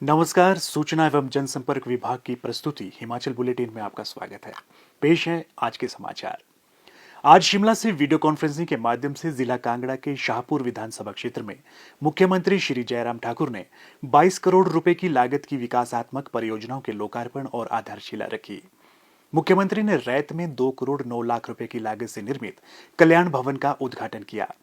नमस्कार, सूचना एवं जनसंपर्क विभाग की प्रस्तुति हिमाचल बुलेटिन में आपका स्वागत है। पेश है आज के समाचार। आज शिमला से वीडियो कॉन्फ्रेंसिंग के माध्यम से जिला कांगड़ा के शाहपुर विधानसभा क्षेत्र में मुख्यमंत्री श्री जयराम ठाकुर ने 22 करोड़ रुपए की लागत की विकासात्मक परियोजनाओं के लोकार्पण और आधारशिला रखी। मुख्यमंत्री ने रैत में 2 करोड़ 9 लाख रुपए की लागत से निर्मित कल्याण भवन का उद्घाटन किया।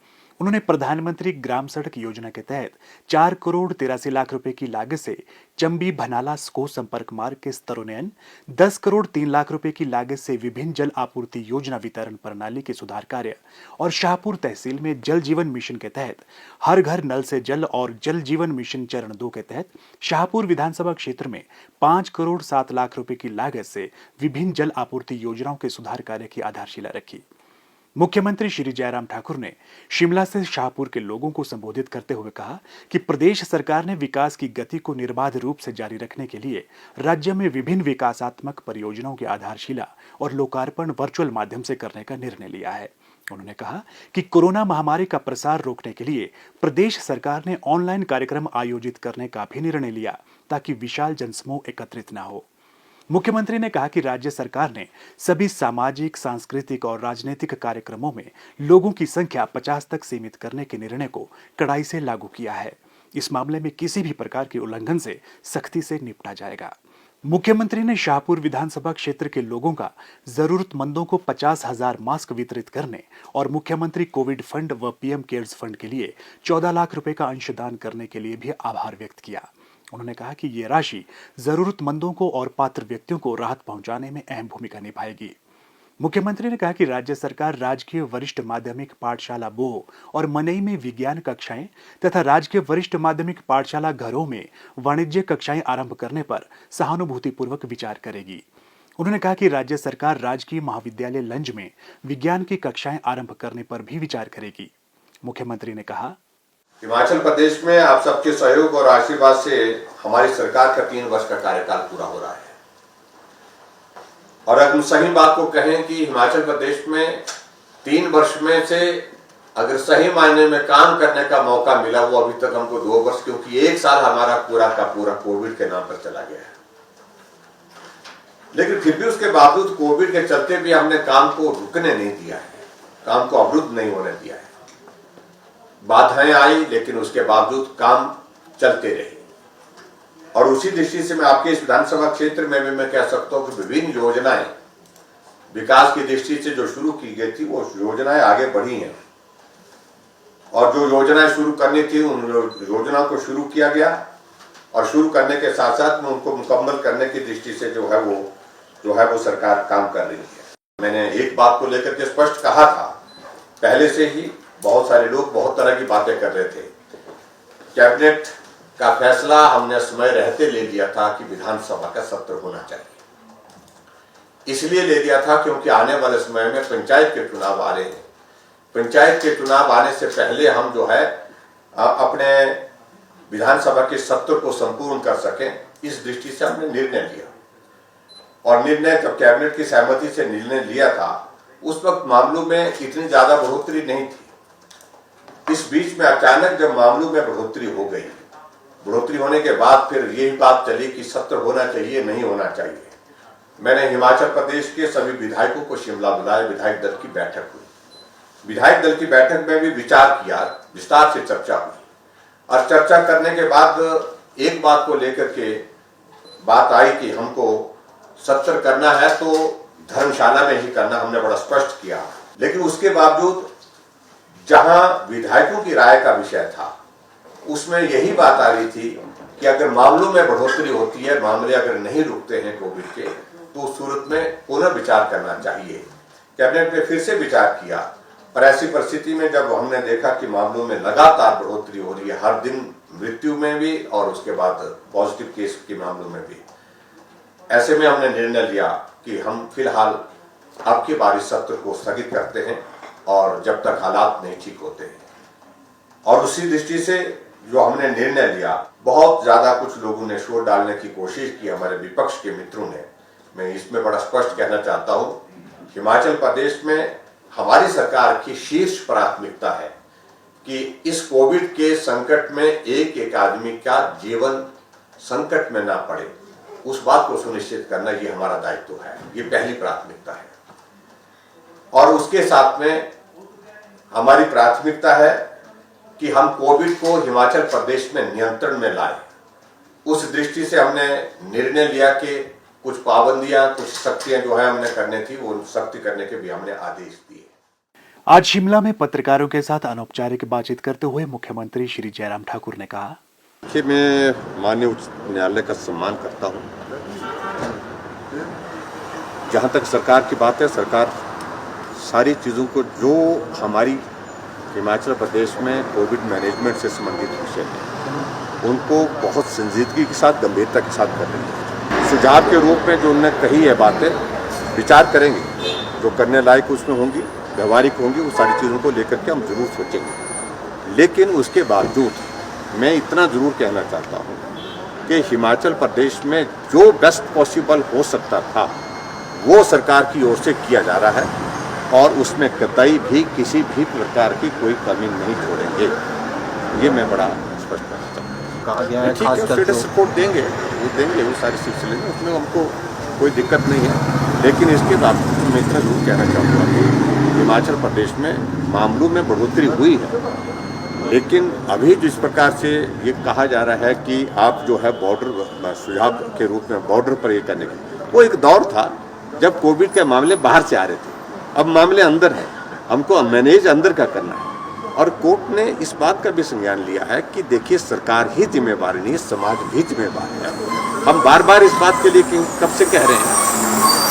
उन्होंने प्रधानमंत्री ग्राम सड़क योजना के तहत 4 करोड़ 83 लाख रुपए की लागत से चंबी भनाला स्को संपर्क मार्ग के स्तरोन्नयन, 10 करोड़ 3 लाख रुपए की लागत से विभिन्न जल आपूर्ति योजना वितरण प्रणाली के सुधार कार्य और शाहपुर तहसील में जल जीवन मिशन के तहत हर घर नल से जल और जल जीवन मिशन चरण 2 के तहत शाहपुर विधानसभा क्षेत्र में 5 करोड़ 7 लाख रुपए की लागत से विभिन्न जल आपूर्ति योजनाओं के सुधार कार्य की आधारशिला रखी। मुख्यमंत्री श्री जयराम ठाकुर ने शिमला से शाहपुर के लोगों को संबोधित करते हुए कहा कि प्रदेश सरकार ने विकास की गति को निर्बाध रूप से जारी रखने के लिए राज्य में विभिन्न विकासात्मक परियोजनाओं की आधारशिला और लोकार्पण वर्चुअल माध्यम से करने का निर्णय लिया है। उन्होंने कहा कि कोरोना महामारी का प्रसार रोकने के लिए प्रदेश सरकार ने ऑनलाइन कार्यक्रम आयोजित करने का भी निर्णय लिया ताकि विशाल जनसमूह एकत्रित न हो। मुख्यमंत्री ने कहा कि राज्य सरकार ने सभी सामाजिक, सांस्कृतिक और राजनीतिक कार्यक्रमों में लोगों की संख्या 50 तक सीमित करने के निर्णय को कड़ाई से लागू किया है। इस मामले में किसी भी प्रकार के उल्लंघन से सख्ती से निपटा जाएगा। मुख्यमंत्री ने शाहपुर विधानसभा क्षेत्र के लोगों का जरूरतमंदों को 50,000 मास्क वितरित करने और मुख्यमंत्री कोविड फंड व पीएम केयर्स फंड के लिए 14 लाख रुपए का अंशदान करने के लिए भी आभार व्यक्त किया। उन्होंने कहा कि ये राशि जरूरतमंदों को और पात्र व्यक्तियों को राहत पहुंचाने में अहम भूमिका निभाएगी। मुख्यमंत्री ने कहा कि राज्य सरकार राजकीय वरिष्ठ माध्यमिक पाठशाला बोह और मनई में विज्ञान कक्षाएं तथा राजकीय वरिष्ठ माध्यमिक पाठशाला घरों में वाणिज्य कक्षाएं आरंभ करने पर सहानुभूतिपूर्वक विचार करेगी। उन्होंने कहा कि राज्य सरकार राजकीय महाविद्यालय लंज में विज्ञान की कक्षाएं आरंभ करने पर भी विचार करेगी। मुख्यमंत्री ने कहा, हिमाचल प्रदेश में आप सबके सहयोग और आशीर्वाद से हमारी सरकार का 3 वर्ष का कार्यकाल पूरा हो रहा है। और अगर सही बात को कहें कि हिमाचल प्रदेश में 3 वर्ष में से अगर सही मायने में काम करने का मौका मिला वो अभी तक हमको 2 वर्ष, क्योंकि 1 साल हमारा पूरा का पूरा कोविड के नाम पर चला गया है। लेकिन फिर भी उसके बावजूद कोविड के चलते भी हमने काम को रुकने नहीं दिया है, काम को अवरुद्ध नहीं होने दिया है। बाधाएं आई लेकिन उसके बावजूद काम चलते रहे। और उसी दृष्टि से मैं आपके इस विधानसभा क्षेत्र में भी मैं कह सकता हूं कि विभिन्न योजनाएं विकास की दृष्टि से जो शुरू की गई थी वो योजनाएं आगे बढ़ी हैं। और जो योजनाएं शुरू करनी थी उन योजनाओं को शुरू किया गया और शुरू करने के साथ साथ में उनको मुकम्मल करने की दृष्टि से जो है वो सरकार काम कर रही है। मैंने एक बात को लेकर के स्पष्ट कहा था, पहले से ही बहुत सारे लोग बहुत तरह की बातें कर रहे थे। कैबिनेट का फैसला हमने समय रहते ले लिया था कि विधानसभा का सत्र होना चाहिए। इसलिए ले लिया था क्योंकि आने वाले समय में पंचायत के चुनाव आ रहे हैं। पंचायत के चुनाव आने से पहले हम जो है अपने विधानसभा के सत्र को संपूर्ण कर सकें, इस दृष्टि से हमने निर्णय लिया। और निर्णय जब कैबिनेट की सहमति से निर्णय लिया था उस वक्त मामलों में इतनी ज्यादा बढ़ोतरी नहीं थी। इस बीच में अचानक जब मामलों में बढ़ोतरी हो गई, बढ़ोतरी होने के बाद फिर यही बात चली कि सत्र होना चाहिए, नहीं होना चाहिए। मैंने हिमाचल प्रदेश के सभी विधायकों को शिमला बुलाया, विधायक दल की बैठक हुई। विधायक दल की बैठक में भी विचार किया, विस्तार से चर्चा हुई। और चर्चा करने के बाद एक बात को लेकर के बात आई कि हमको सत्र करना है तो धर्मशाला में ही करना, हमने बड़ा स्पष्ट किया। लेकिन उसके बावजूद जहां विधायकों की राय का विषय था उसमें यही बात आ रही थी कि अगर मामलों में बढ़ोतरी होती है, मामले अगर नहीं रुकते हैं कोविड के, तो उस सूरत में पुनः विचार करना चाहिए। कैबिनेट ने फिर से विचार किया और ऐसी परिस्थिति में जब हमने देखा कि मामलों में लगातार बढ़ोतरी हो रही है, हर दिन मृत्यु में भी और उसके बाद पॉजिटिव केस के मामलों में भी, ऐसे में हमने निर्णय लिया कि हम फिलहाल अब की बार इस सत्र को स्थगित करते हैं और जब तक हालात नहीं ठीक होते हैं। और उसी दृष्टि से जो हमने निर्णय लिया, बहुत ज्यादा कुछ लोगों ने शोर डालने की कोशिश की, हमारे विपक्ष के मित्रों ने। मैं इसमें बड़ा स्पष्ट कहना चाहता हूं हिमाचल प्रदेश में हमारी सरकार की शीर्ष प्राथमिकता है कि इस कोविड के संकट में एक एक आदमी का जीवन संकट में ना पड़े, उस बात को सुनिश्चित करना ये हमारा दायित्व है। ये पहली प्राथमिकता है। और उसके साथ में हमारी प्राथमिकता है कि हम कोविड को हिमाचल प्रदेश में नियंत्रण में लाएं। उस दृष्टि से हमने निर्णय लिया कि कुछ पाबंदियां, कुछ सख्तियां जो है हमने करनी थी, वो सख्ती करने के भी हमने आदेश दिए। आज शिमला में पत्रकारों के साथ अनौपचारिक बातचीत करते हुए मुख्यमंत्री श्री जयराम ठाकुर ने कहा कि मैं माननीय उच्च न्यायालय का सम्मान करता हूं। जहां तक सरकार की बात है, सरकार सारी चीज़ों को जो हमारी हिमाचल प्रदेश में कोविड मैनेजमेंट से संबंधित विषय है उनको बहुत संजीदगी के साथ, गंभीरता के साथ कर रही है। सुझाव के रूप में जो उन्होंने कही है बातें, विचार करेंगे, जो करने लायक उसमें होंगी, व्यवहारिक होंगी, वो सारी चीज़ों को लेकर के हम जरूर सोचेंगे। लेकिन उसके बावजूद मैं इतना जरूर कहना चाहता हूँ कि हिमाचल प्रदेश में जो बेस्ट पॉसिबल हो सकता था वो सरकार की ओर से किया जा रहा है और उसमें कतई भी किसी भी प्रकार की कोई कमी नहीं छोड़ेंगे। ये मैं बड़ा स्पष्ट करना चाहता हूँ। कहा गया है ठीक है, स्टेटस रिपोर्ट देंगे, वो सारे सिलसिले में, उसमें हमको कोई दिक्कत नहीं है। लेकिन इसके बावजूद मैं इतना जरूर कहना चाहूँगा कि हिमाचल प्रदेश में मामलों में बढ़ोतरी हुई है। लेकिन अभी जिस प्रकार से ये कहा जा रहा है कि आप जो है बॉर्डर सुझाव के रूप में बॉर्डर पर ये करने की, वो एक दौर था जब कोविड के मामले बाहर से आ रहे थे। अब मामले अंदर है, हमको मैनेज अंदर का करना है। और कोर्ट ने इस बात का भी संज्ञान लिया है कि देखिए, सरकार ही जिम्मेवार नहीं है, समाज भी जिम्मेवार है। हम बार बार इस बात के लिए कब से कह रहे हैं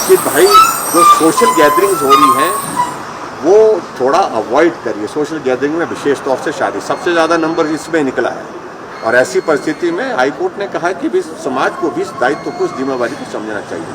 कि भाई जो सोशल गैदरिंग्स हो रही हैं वो थोड़ा अवॉइड करिए। सोशल गैदरिंग में विशेष तौर से शादी, सबसे ज़्यादा नंबर इसमें निकला है। और ऐसी परिस्थिति में हाई कोर्ट ने कहा कि भी समाज को भी इस दायित्व को, इस जिम्मेवारी को समझना चाहिए।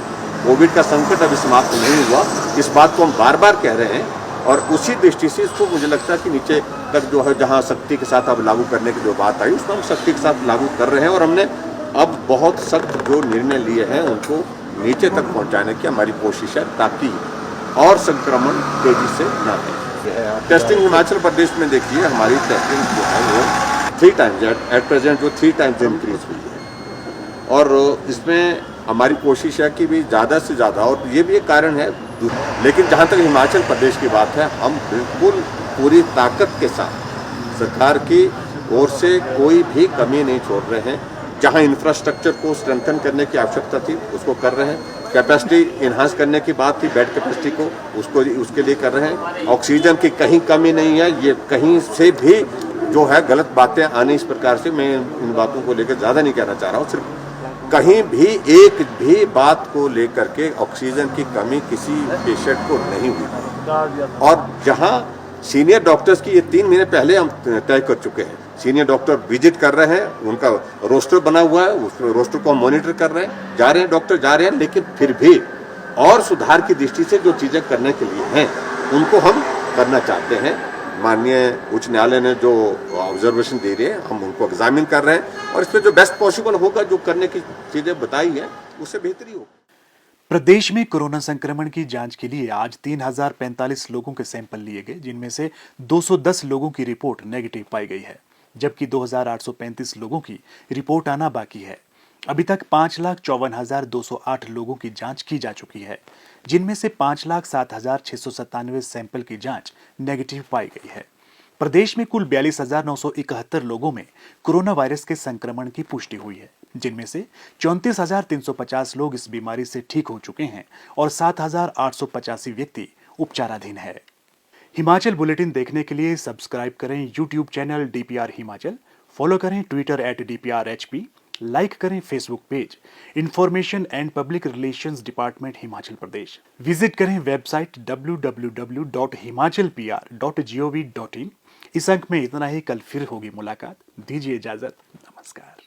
कोविड का संकट अभी समाप्त नहीं हुआ, इस बात को हम बार बार कह रहे हैं। और उसी दृष्टि से इसको मुझे लगता है कि नीचे तक जो है, जहाँ सख्ती के साथ अब लागू करने की जो बात आई, उसको हम सख्ती के साथ लागू कर रहे हैं। और हमने अब बहुत सख्त जो निर्णय लिए हैं उनको नीचे तक पहुँचाने की हमारी कोशिश है, ताकि और संक्रमण तेजी से न हो। टेस्टिंग हिमाचल प्रदेश में देखिए, हमारी टेस्टिंग जो है वो 3 टाइम्स एट प्रेजेंट जो 3 टाइम्स इंक्रीज हुई है। और इसमें हमारी कोशिश है कि भी ज़्यादा से ज़्यादा, और ये भी एक कारण है। लेकिन जहाँ तक हिमाचल प्रदेश की बात है, हम बिल्कुल पूरी ताकत के साथ सरकार की ओर से कोई भी कमी नहीं छोड़ रहे हैं। जहाँ इंफ्रास्ट्रक्चर को स्ट्रेंथन करने की आवश्यकता थी उसको कर रहे हैं। कैपेसिटी इन्हांस करने की बात थी, बेड कैपेसिटी को, उसके लिए कर रहे हैं। ऑक्सीजन की कहीं कमी नहीं है। ये कहीं से भी जो है गलत बातें आने, इस प्रकार से मैं इन बातों को लेकर ज़्यादा नहीं कहना चाह रहा हूँ। सिर्फ कहीं भी एक भी बात को लेकर के ऑक्सीजन की कमी किसी पेशेंट को नहीं हुई। और जहां सीनियर डॉक्टर्स की ये 3 महीने पहले हम तय कर चुके हैं। सीनियर डॉक्टर विजिट कर रहे हैं, उनका रोस्टर बना हुआ है, उस रोस्टर को हम मॉनिटर कर रहे हैं, जा रहे हैं डॉक्टर जा रहे हैं। लेकिन फिर भी और सुधार की दृष्टि से जो चीज़ें करने के लिए हैं उनको हम करना चाहते हैं। माननीय उच्च न्यायालय ने जो ऑब्जर्वेशन दे रही है, हम उनको एग्जामिन कर रहे हैं। और इसमें जो बेस्ट पॉसिबल होगा, जो करने की चीज़ें बताई है, उससे बेहतरी होगी। प्रदेश में कोरोना संक्रमण की जांच के लिए आज 3045 लोगों के सैंपल लिए गए, जिनमें से 210 लोगों की रिपोर्ट नेगेटिव पाई गई है, जबकि 2835 लोगों की रिपोर्ट आना बाकी है। अभी तक 5,54,208 लोगों की जांच की जा चुकी है, जिनमें से 5,07,697 सैंपल की जांच नेगेटिव पाई गई है। प्रदेश में कुल 42,971 लोगों में कोरोना वायरस के संक्रमण की पुष्टि हुई है, जिनमें से 34,350 लोग इस बीमारी से ठीक हो चुके हैं और 7,885 व्यक्ति उपचाराधीन है। हिमाचल बुलेटिन देखने के लिए सब्सक्राइब करें YouTube channel DPR Himachal, follow करें ट्विटर @DPRHP, लाइक करें Facebook page information and public relations department Himachal Pradesh. Visit करें वेबसाइट www.himachalpr.gov.in। इस अंक में इतना ही, कल फिर होगी मुलाकात। दीजिए इजाजत, नमस्कार।